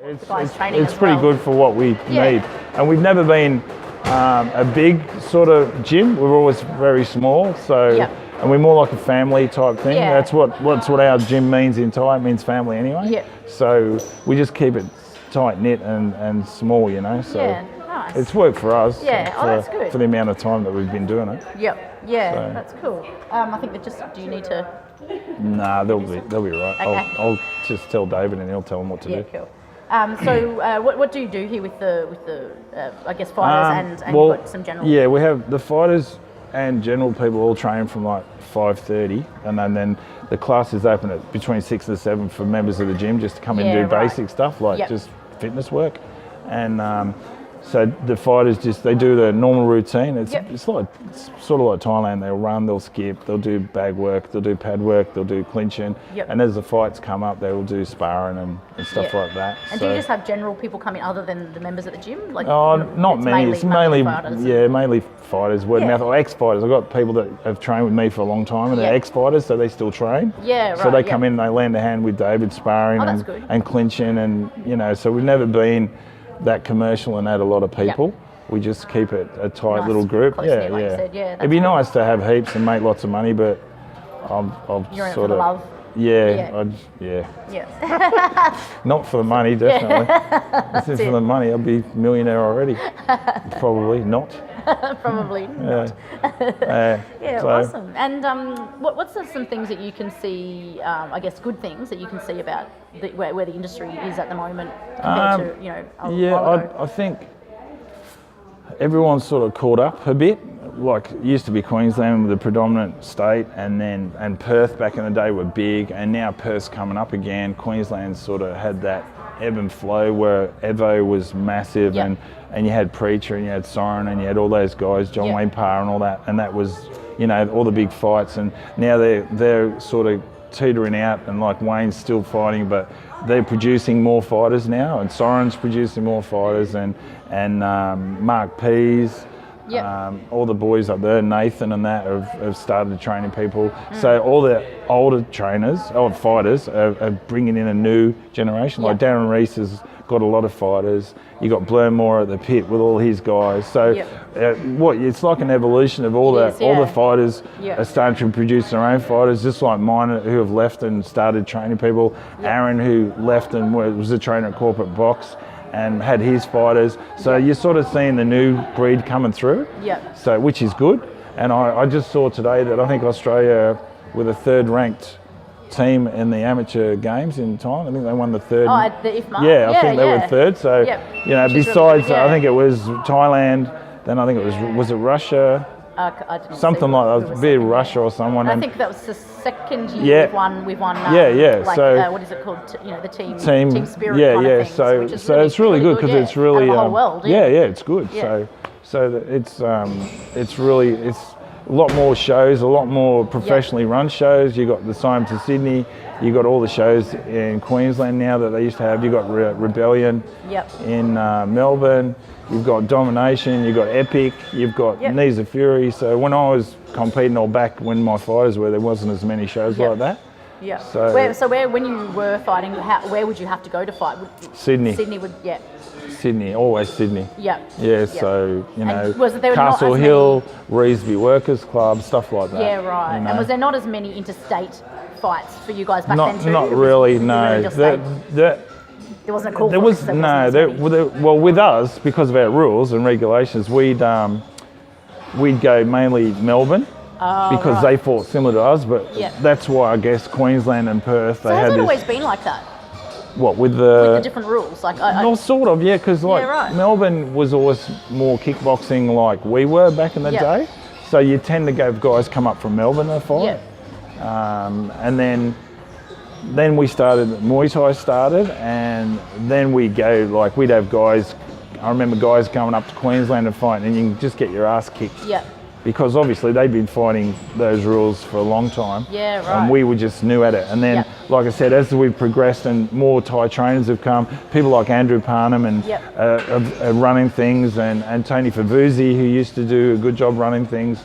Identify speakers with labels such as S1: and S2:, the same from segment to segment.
S1: the guys training
S2: It's
S1: as
S2: pretty
S1: well.
S2: good for what we need. And we've never been a big sort of gym. We're always very small. So, and we're more like a family type thing.
S1: Yeah.
S2: That's what our gym means in Thai. It means family anyway.
S1: Yeah.
S2: So we just keep it tight knit and small, you know. So
S1: nice.
S2: it's worked for us.
S1: Yeah, that's good.
S2: For the amount of time that we've been doing it.
S1: Yep. Yeah, so. That's cool. I think do you need to?
S2: Nah, they'll be right.
S1: Okay.
S2: I'll just tell David and he'll tell them what to do.
S1: Yeah, cool. So what do you do here with the I guess fighters and you've got some general?
S2: Yeah, we have the fighters and general people all train from like 5:30, and then the class is open at between 6 and 7 for members of the gym just to come in and do basic stuff like just fitness work, and so the fighters they do the normal routine. It's sort of like Thailand. They'll run, they'll skip, they'll do bag work, they'll do pad work, they'll do clinching, and as the fights come up, they will do sparring and stuff like that.
S1: And do you just have general people come in other than the members of the gym? Like,
S2: not many. It's mainly
S1: fighters.
S2: Mainly fighters, word of mouth, or ex-fighters. I've got people that have trained with me for a long time, and they're ex-fighters, so they still train.
S1: Yeah, right.
S2: So they come in, and they lend a hand with David sparring and clinching, and so we've never been that commercial and add a lot of people. We just keep it a tight little group.
S1: Like you said.
S2: It'd be nice to have heaps and make lots of money, but
S1: You're in it for the love.
S2: Not for the money, definitely. If it's for the money, I'd be a millionaire already. Probably not.
S1: Probably not. Awesome. And what's some things that you can see? I guess good things that you can see about where the industry is at the moment compared to
S2: I think everyone's sort of caught up a bit. Like it used to be Queensland with the predominant state, and Perth back in the day were big, and now Perth's coming up again. Queensland sort of had that ebb and flow where Evo was massive, and you had Preacher and you had Siren and you had all those guys, John Wayne Parr and all that, and that was all the big fights. And now they're sort of teetering out, and like Wayne's still fighting, but they're producing more fighters now, and Siren's producing more fighters, and Mark Pease. All the boys up there, Nathan and that, have started training people. So all the older trainers, fighters, are bringing in a new generation. Like Darren Reese has got a lot of fighters. You got Blurmore at the pit with all his guys. So it's like an evolution of all the fighters are starting to produce their own fighters, just like mine who have left and started training people. Aaron, who left and was a trainer at Corporate Box and had his fighters. So you're sort of seeing the new breed coming through, so which is good. And I just saw today that I think Australia were the third ranked team in the amateur games in Thailand. I think they won the third.
S1: Oh, at the IFMA?
S2: I think they were third. So, besides, I think it was Thailand, then I think was it Russia? Something like that, be Russia or someone.
S1: I think that was the second year we've won. So what is it called? The team spirit. Kind of things,
S2: so it's really good because it's really
S1: the whole world.
S2: It's good. So it's a lot more shows, a lot more professionally run shows. You got the Sime to Sydney. You got all the shows in Queensland now that they used to have. You got Rebellion in Melbourne. You've got Domination, you've got Epic, you've got Knees of Fury. So when I was competing or back when my fighters were, there wasn't as many shows like that.
S1: Yeah. So when you were fighting, where would you have to go to fight?
S2: Sydney.
S1: Sydney would,
S2: Sydney, always Sydney. So,
S1: there
S2: Castle Hill, Reesby Workers Club, stuff like that.
S1: Yeah, right. And was there not as many interstate fights for you guys back then too?
S2: Not really, no.
S1: There wasn't a call.
S2: There was well, with us, because of our rules and regulations, we'd go mainly Melbourne because they fought similar to us. But that's why I guess Queensland and Perth.
S1: So has it always been like that?
S2: What with the
S1: different rules? Like,
S2: sort of, because Melbourne was always more kickboxing like we were back in the day. So you tend to have guys come up from Melbourne to fight, and then we started, Muay Thai started, and then we'd have guys, I remember guys going up to Queensland and fighting, and you can just get your ass kicked. Because obviously they'd been fighting those rules for a long time. And we were just new at it. And then, like I said, as we've progressed and more Thai trainers have come, people like Andrew Parnham and are running things, and Tony Favuzzi, who used to do a good job running things.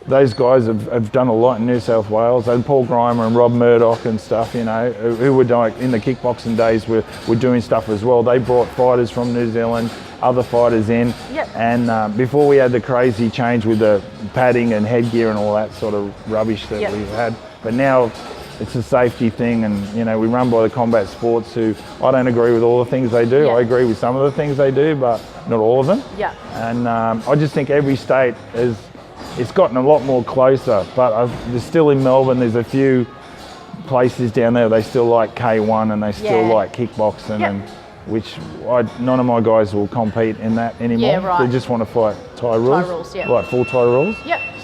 S2: those guys have done a lot in New South Wales, and Paul Grimer and Rob Murdoch and stuff, you know, who were like in the kickboxing days were doing stuff as well. They brought fighters from New Zealand, other fighters in, and before we had the crazy change with the padding and headgear and all that sort of rubbish that we had, but now it's a safety thing, and you know, we run by the Combat Sports, who I don't agree with all the things they do. I agree with some of the things they do, but not all of them. And I just think every state it's gotten a lot more closer, but there's still in Melbourne, there's a few places down there they still like K1 and they still like kickboxing, and which none of my guys will compete in that anymore. They just want to fight Thai rules, like full Thai rules.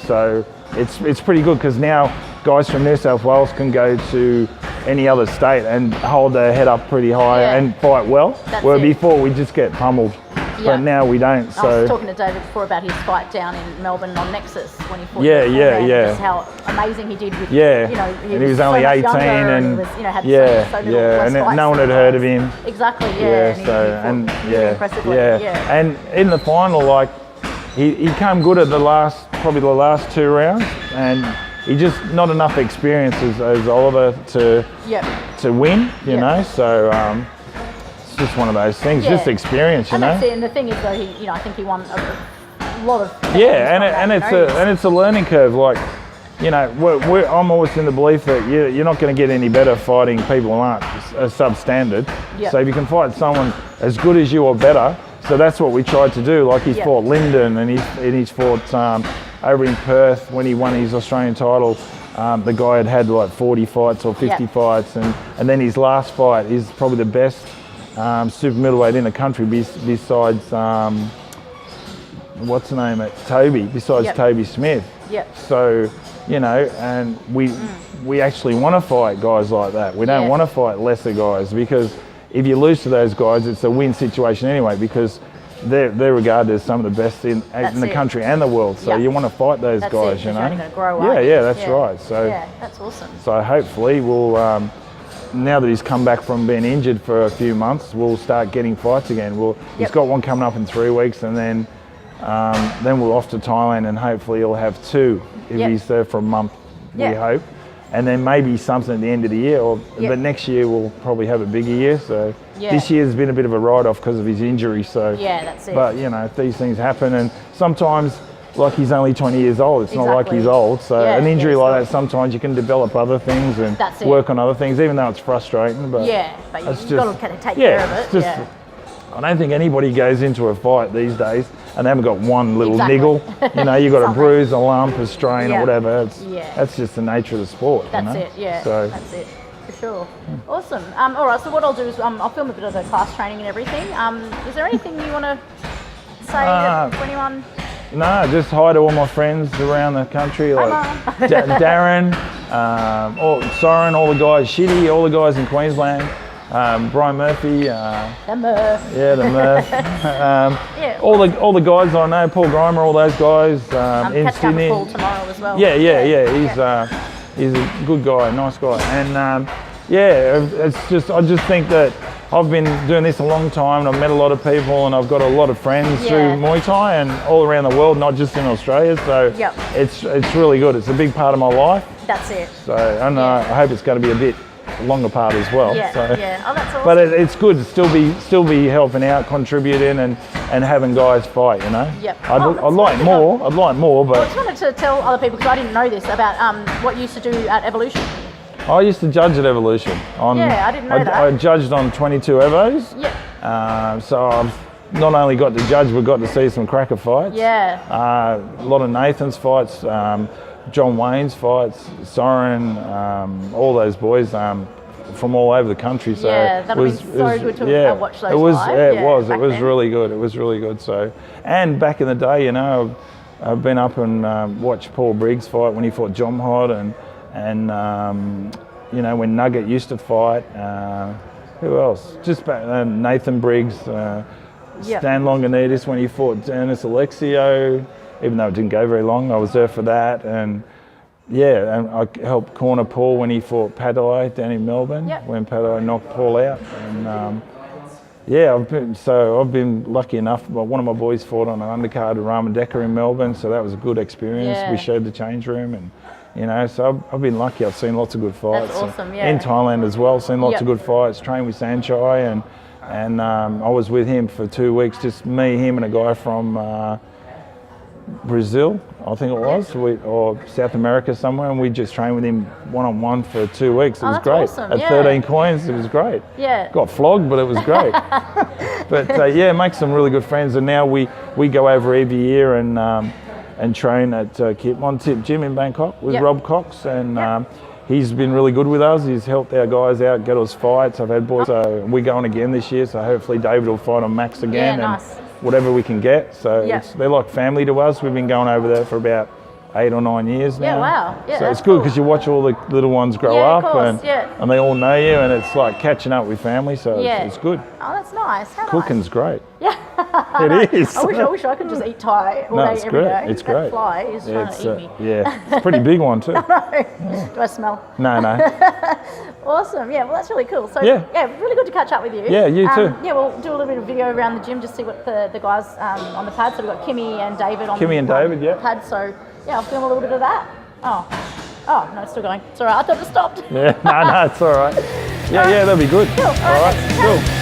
S2: So it's pretty good, because now guys from New South Wales can go to any other state and hold their head up pretty high and fight well. Where before we just get pummeled. But now we don't. So
S1: I was talking to David before about his fight down in Melbourne on Nexus when he fought. Just how amazing he did with, you know,
S2: and he was only 18 and
S1: he was, you know, had so little
S2: and no one had heard of him.
S1: Exactly,
S2: and and in the final, like he came good at probably the last 2 rounds, and he just not enough experience as Oliver to win, you know. So just one of those things, just experience, you know.
S1: That's it. And the thing is, though, I think he won a lot of.
S2: And it's a learning curve. Like, you know, I'm always in the belief that you're not going to get any better fighting people who aren't substandard. So if you can fight someone as good as you or better, so that's what we tried to do. Like he's fought Lyndon, and he's fought over in Perth when he won his Australian title. The guy had like 40 fights or 50 fights, and then his last fight is probably the best super middleweight in the country besides what's the name at Toby, besides Toby Smith. So, you know, and we actually want to fight guys like that. We don't want to fight lesser guys, because if you lose to those guys, it's a win situation anyway, because they're regarded as some of the best in the country and the world. So you want to fight those guys, you know.
S1: You're only going to grow,
S2: that's right. So
S1: that's awesome.
S2: So hopefully we'll. Now that he's come back from being injured for a few months, we'll start getting fights again. He's got one coming up in 3 weeks, and then we're off to Thailand, and hopefully he'll have 2 if he's there for a month, we hope. And then maybe something at the end of the year, but next year we'll probably have a bigger year. So this year's been a bit of a write-off because of his injury. So
S1: that's it.
S2: But you know, these things happen, and sometimes. Like he's only 20 years old. It's not like he's old. So an injury like that, sometimes you can develop other things and work on other things, even though it's frustrating. But
S1: but you've got to kind of take care of it.
S2: I don't think anybody goes into a fight these days and they haven't got one little niggle. You know, you've got a bruise, a lump, a strain, or whatever. That's just the nature of the sport.
S1: That's it. So that's it. For sure. Awesome. All right. So what I'll do is I'll film a bit of the class training and everything. Is there anything you want to say to anyone?
S2: No, just hi to all my friends around the country, like Darren, Soren, all the guys, Shitty, all the guys in Queensland, Brian Murphy.
S1: The Murph.
S2: Yeah, the Murph. All the guys I know, Paul Grimer, all those guys in Sydney.
S1: Paul tomorrow as well.
S2: He's a good guy, nice guy, and it's just I just think that. I've been doing this a long time, and I've met a lot of people, and I've got a lot of friends through Muay Thai and all around the world, not just in Australia. So it's really good. It's a big part of my life.
S1: That's it.
S2: So and I hope it's going to be a bit longer part as well.
S1: Oh, that's awesome.
S2: But it's good to still be helping out, contributing, and having guys fight. You know. I'd like more. I'd like more, but
S1: I just wanted to tell other people, because I didn't know this, about what you used to do at Evolution.
S2: I used to judge at Evolution.
S1: I didn't know that.
S2: I judged on 22 Evos. So I've not only got to judge, but got to see some cracker fights. A lot of Nathan's fights, John Wayne's fights, Soren, all those boys from all over the country. So
S1: that'll be so good to watch those live.
S2: It was really good. It was really good. So, and back in the day, you know, I've been up and watched Paul Briggs fight when he fought John Hod, and you know, when Nugget used to fight, who else? Just Nathan Briggs, Stan Longanidis when he fought Dennis Alexio, even though it didn't go very long, I was there for that. And and I helped corner Paul when he fought Padua down in Melbourne, when Padua knocked Paul out. And Yeah, I've been lucky enough. One of my boys fought on an undercard of Raman Decker in Melbourne, so that was a good experience.
S1: Yeah.
S2: We shared the change room, and so I've been lucky. I've seen lots of good fights.
S1: That's awesome. Yeah.
S2: In Thailand as well, seen lots of good fights. Trained with Sanchai, and I was with him for 2 weeks, just me, him, and a guy from Brazil, I think it was, or South America somewhere, and we just trained with him one-on-one for 2 weeks. It was great.
S1: Awesome.
S2: At 13 coins, it was great.
S1: Yeah.
S2: Got flogged, but it was great. But make some really good friends, and now we go over every year and train at One Tip Gym in Bangkok with Rob Cox, and he's been really good with us. He's helped our guys out, get us fights. I've had boys, so we're going again this year, so hopefully David will fight on Max again.
S1: Yeah, nice.
S2: And whatever we can get. So they're like family to us. We've been going over there for about 8 or 9 years now.
S1: Yeah, wow. Yeah,
S2: so it's good because you watch all the little ones grow up, and they all know you, and it's like catching up with family. So it's good.
S1: Oh, that's nice. How
S2: Cooking's great.
S1: Yeah.
S2: It is.
S1: I wish I could just eat Thai all day, every day.
S2: It's great.
S1: That fly is trying to eat me.
S2: Yeah, it's a pretty big one too.
S1: Do I smell?
S2: No.
S1: Awesome. Yeah, well, that's really cool. So, really good to catch up with you.
S2: Yeah, you too.
S1: Yeah, we'll do a little bit of video around the gym, just see what the guys on the pad. So we've got Kimmy and David on the pad. So, I'll film a little bit of that. Oh, no, it's still going. It's all right. I thought it stopped.
S2: Yeah, no, it's all right. Yeah, that'll be good.
S1: Cool.
S2: All right, cool.